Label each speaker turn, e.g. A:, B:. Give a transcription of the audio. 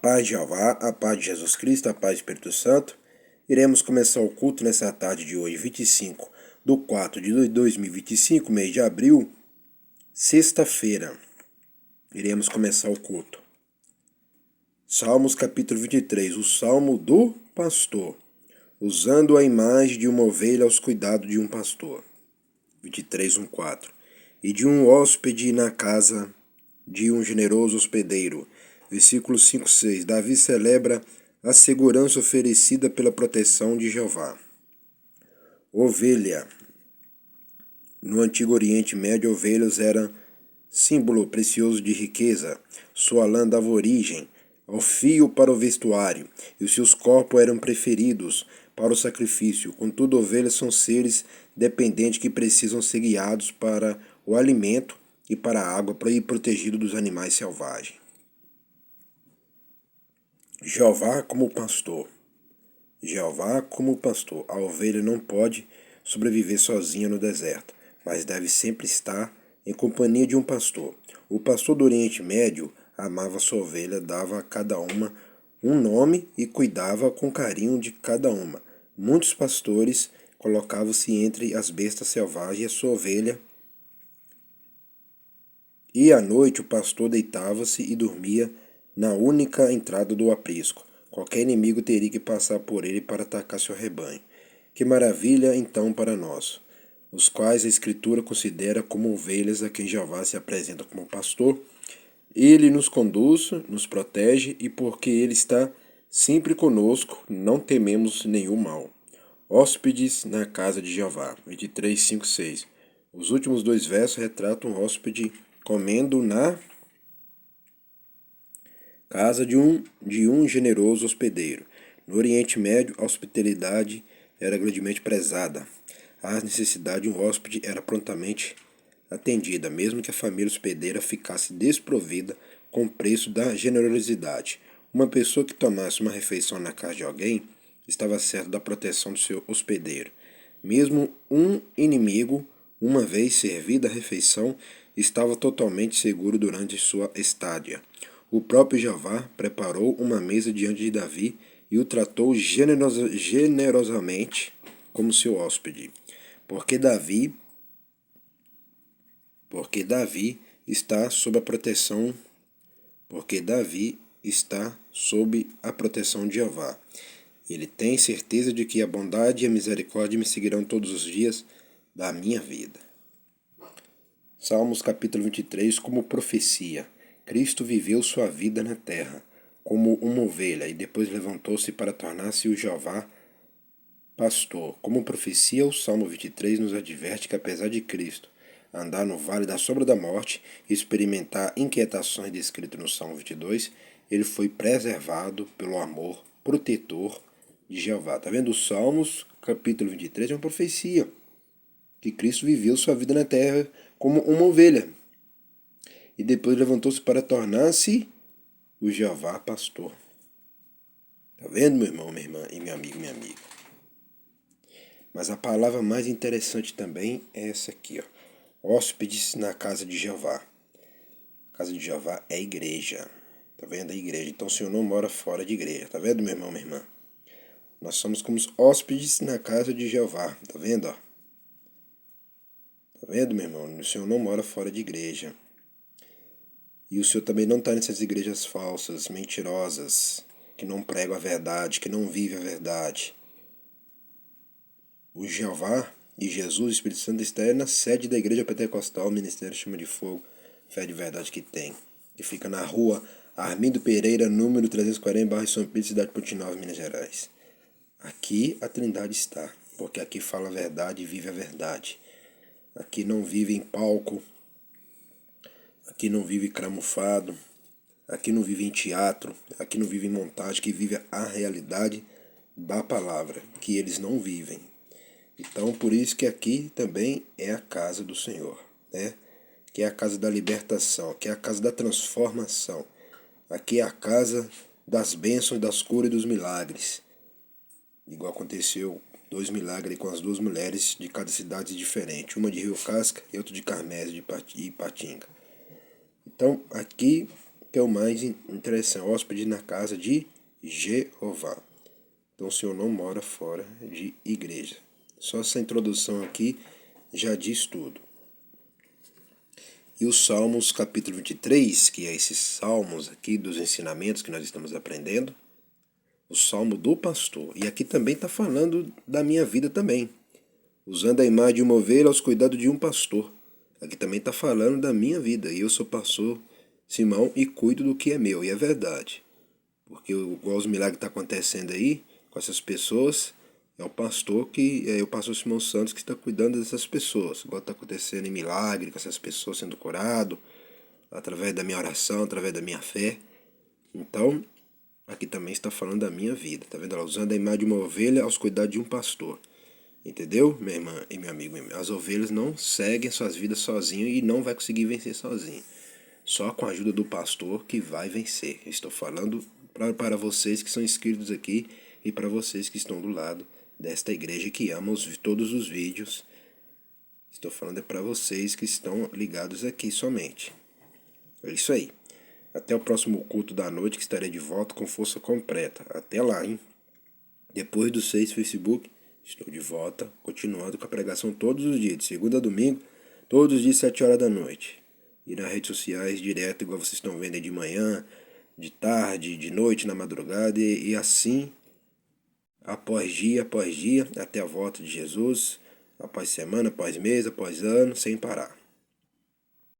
A: Paz de Jeová, a paz de Jesus Cristo, a paz do Espírito Santo. Iremos começar o culto nessa tarde de hoje, 25/4/2025, mês de abril, sexta-feira. Iremos começar o culto. Salmos capítulo 23, o Salmo do Pastor, usando a imagem de uma ovelha aos cuidados de um pastor. 23:1-4. E de um hóspede na casa de um generoso hospedeiro. Versículo 5:6. Davi celebra a segurança oferecida pela proteção de Jeová. Ovelha. No Antigo Oriente Médio, ovelhas eram símbolo precioso de riqueza. Sua lã dava origem ao fio para o vestuário, e os seus corpos eram preferidos para o sacrifício. Contudo, ovelhas são seres dependentes que precisam ser guiados para o alimento e para a água para ir protegido dos animais selvagens. Jeová como pastor. Jeová como pastor. A ovelha não pode sobreviver sozinha no deserto, mas deve sempre estar em companhia de um pastor. O pastor do Oriente Médio amava sua ovelha, dava a cada uma um nome e cuidava com carinho de cada uma. Muitos pastores colocavam-se entre as bestas selvagens e a sua ovelha, e à noite o pastor deitava-se e dormia na única entrada do aprisco. Qualquer inimigo teria que passar por ele para atacar seu rebanho. Que maravilha então para nós, os quais a Escritura considera como ovelhas a quem Jeová se apresenta como pastor. Ele nos conduz, nos protege, e porque Ele está sempre conosco, não tememos nenhum mal. Hóspedes na casa de Jeová. 23:5-6. Os últimos dois versos retratam um hóspede comendo na casa de um generoso hospedeiro. No Oriente Médio, a hospitalidade era grandemente prezada. A necessidade de um hóspede era prontamente atendida, mesmo que a família hospedeira ficasse desprovida com o preço da generosidade. Uma pessoa que tomasse uma refeição na casa de alguém estava certo da proteção do seu hospedeiro. Mesmo um inimigo, uma vez servida a refeição, estava totalmente seguro durante sua estada. O próprio Jeová preparou uma mesa diante de Davi e o tratou generosamente como seu hóspede. Porque Davi está sob a proteção, porque Davi está sob a proteção de Jeová. Ele tem certeza de que a bondade e a misericórdia me seguirão todos os dias da minha vida. Salmos capítulo 23, como profecia. Cristo viveu sua vida na terra como uma ovelha e depois levantou-se para tornar-se o Jeová pastor. Como profecia, o Salmo 23 nos adverte que apesar de Cristo andar no vale da sombra da morte e experimentar inquietações descritas no Salmo 22, ele foi preservado pelo amor protetor de Jeová. Está vendo? Os Salmos capítulo 23 é uma profecia que Cristo viveu sua vida na terra como uma ovelha e depois levantou-se para tornar-se o Jeová pastor. Tá vendo, meu irmão, minha irmã e meu amigo, minha amiga? Mas a palavra mais interessante também é essa aqui, ó. Hóspedes na casa de Jeová. A casa de Jeová é a igreja. Tá vendo? A igreja. Então o Senhor não mora fora de igreja. Tá vendo, meu irmão, minha irmã? Nós somos como hóspedes na casa de Jeová. Tá vendo, ó? Tá vendo, meu irmão? O Senhor não mora fora de igreja. E o Senhor também não está nessas igrejas falsas, mentirosas, que não pregam a verdade, que não vivem a verdade. O Jeová e Jesus, o Espírito Santo, está na sede da Igreja Pentecostal, o Ministério Chama de Fogo, Fé de Verdade que tem, que fica na rua Armindo Pereira, número 340, bairro São Pedro, cidade de Ponte Nova, Minas Gerais. Aqui a Trindade está, porque aqui fala a verdade e vive a verdade. Aqui não vive em palco, aqui não vive camuflado, aqui não vive em teatro, aqui não vive em montagem, que vive a realidade da palavra, que eles não vivem. Então, por isso que aqui também é a casa do Senhor, né? Que é a casa da libertação, que é a casa da transformação. Aqui é a casa das bênçãos, das curas e dos milagres. Igual aconteceu 2 milagres com as 2 mulheres de cada cidade diferente, uma de Rio Casca e outra de Carmésia e Ipatinga. Então, aqui que é o mais interessante, hóspede na casa de Jeová. Então o Senhor não mora fora de igreja. Só essa introdução aqui já diz tudo. E os Salmos capítulo 23, que é esses salmos aqui dos ensinamentos que nós estamos aprendendo, o Salmo do pastor. E aqui também está falando da minha vida também. Usando a imagem de uma ovelha aos cuidados de um pastor. Aqui também está falando da minha vida. E eu sou pastor Simão e cuido do que é meu. E é verdade. Porque igual os milagres que estão acontecendo aí com essas pessoas, é o pastor Simão Santos que está cuidando dessas pessoas. Igual está acontecendo em milagre com essas pessoas sendo curado através da minha oração, através da minha fé. Então, aqui também está falando da minha vida. Tá vendo? Ela usando a imagem de uma ovelha aos cuidados de um pastor. Entendeu, minha irmã e meu amigo? As ovelhas não seguem suas vidas sozinho e não vai conseguir vencer sozinho. Só com a ajuda do pastor que vai vencer. Estou falando para vocês que são inscritos aqui e para vocês que estão do lado desta igreja que ama todos os vídeos. Estou falando para vocês que estão ligados aqui somente. É isso aí. Até o próximo culto da noite que estarei de volta com força completa. Até lá, hein? Depois dos 6 Facebook, estou de volta, continuando com a pregação todos os dias, de segunda a domingo, todos os dias 7 horas da noite. E nas redes sociais, direto, igual vocês estão vendo aí de manhã, de tarde, de noite, na madrugada, e assim, após dia, até a volta de Jesus, após semana, após mês, após ano, sem parar.